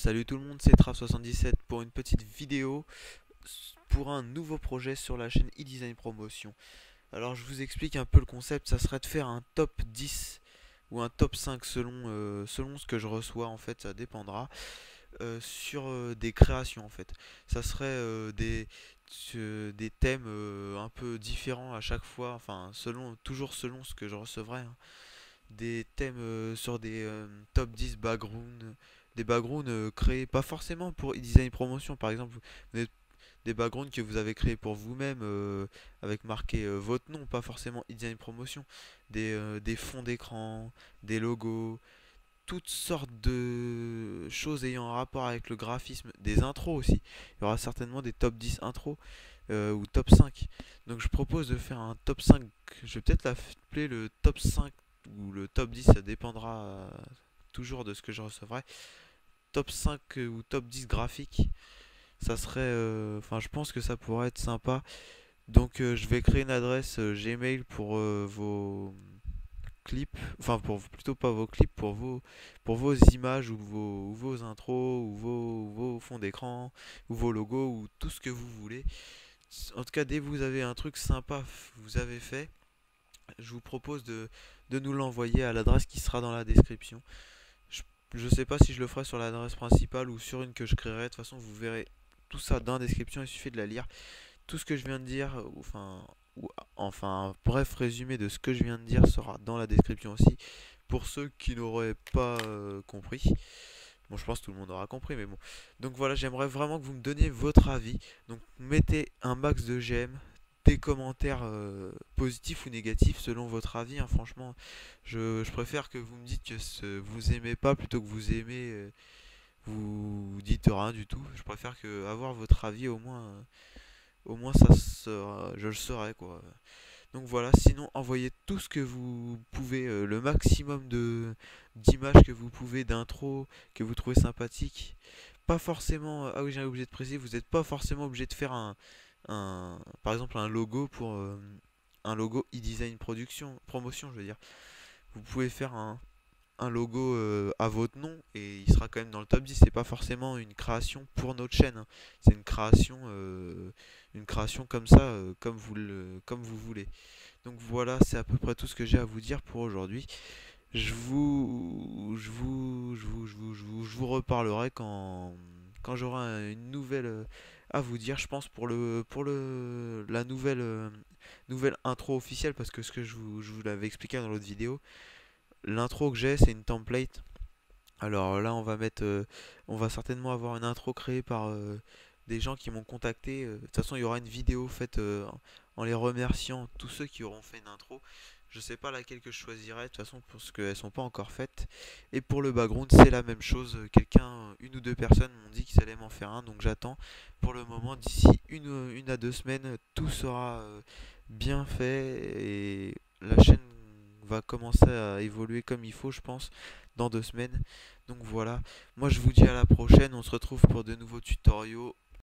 Salut tout le monde, c'est Trav77 pour une petite vidéo pour un nouveau projet sur la chaîne eDesign Promotion. Alors je vous explique un peu le concept, ça serait de faire un top 10 ou un top 5 selon ce que je reçois en fait, ça dépendra, sur des créations en fait. Ça serait des thèmes un peu différents à chaque fois, enfin toujours selon ce que je recevrai, hein. Des thèmes sur des top 10 backgrounds, des backgrounds créés pas forcément pour e-design promotion. Par exemple, des backgrounds que vous avez créés pour vous-même avec marqué votre nom, pas forcément e-design promotion. Des fonds d'écran, des logos, toutes sortes de choses ayant un rapport avec le graphisme, des intros aussi. Il y aura certainement des top 10 intros ou top 5. Donc je propose de faire un top 5. Je vais peut-être l'appeler le top 5 ou le top 10, ça dépendra toujours de ce que je recevrai. Top 5 ou top 10 graphiques, ça serait, enfin je pense que ça pourrait être sympa. Donc je vais créer une adresse Gmail pour vos clips, enfin plutôt pas vos clips, pour vos images ou vos intros vos fonds d'écran ou vos logos ou tout ce que vous voulez. En tout cas, dès que vous avez un truc sympa, vous avez fait, je vous propose de nous l'envoyer à l'adresse qui sera dans la description. Je, je sais pas si je le ferai sur l'adresse principale ou sur une que je créerai. De toute façon, vous verrez tout ça dans la description, il suffit de la lire. Tout ce que je viens de dire, enfin, un bref résumé de ce que je viens de dire sera dans la description aussi. Pour ceux qui n'auraient pas compris. Bon, je pense que tout le monde aura compris, mais bon. Donc voilà, j'aimerais vraiment que vous me donniez votre avis. Donc mettez un max de j'aime, des commentaires positifs ou négatifs selon votre avis, hein. Franchement, je préfère que vous me dites que vous aimez pas plutôt que vous aimez, vous dites rien du tout. Je préfère que avoir votre avis au moins ça sera, je le saurai quoi. Donc voilà, sinon envoyez tout ce que vous pouvez, le maximum de d'images que vous pouvez, d'intro que vous trouvez sympathique. Pas forcément, ah oui j'ai oublié de préciser, vous n'êtes pas forcément obligé de faire par exemple un logo pour un logo e-design production, promotion je veux dire. Vous pouvez faire un logo à votre nom et il sera quand même dans le top 10. C'est pas forcément une création pour notre chaîne, hein. C'est une création comme ça, comme vous voulez. Donc voilà, c'est à peu près tout ce que j'ai à vous dire pour aujourd'hui. Je vous reparlerai quand j'aurai une nouvelle à vous dire. Je pense la nouvelle intro officielle, parce que je vous l'avais expliqué dans l'autre vidéo. L'intro que j'ai, c'est une template. Alors là, on va certainement avoir une intro créée par des gens qui m'ont contacté. De toute façon, il y aura une vidéo faite en les remerciant, tous ceux qui auront fait une intro. Je sais pas laquelle que je choisirai, de toute façon, parce qu'elles sont pas encore faites. Et pour le background, c'est la même chose. Une ou deux personnes m'ont dit qu'ils allaient m'en faire un, donc j'attends. Pour le moment, d'ici une à deux semaines, tout sera bien fait et la chaîne va commencer à évoluer comme il faut, je pense, dans deux semaines. Donc voilà, moi je vous dis à la prochaine, on se retrouve pour de nouveaux tutoriaux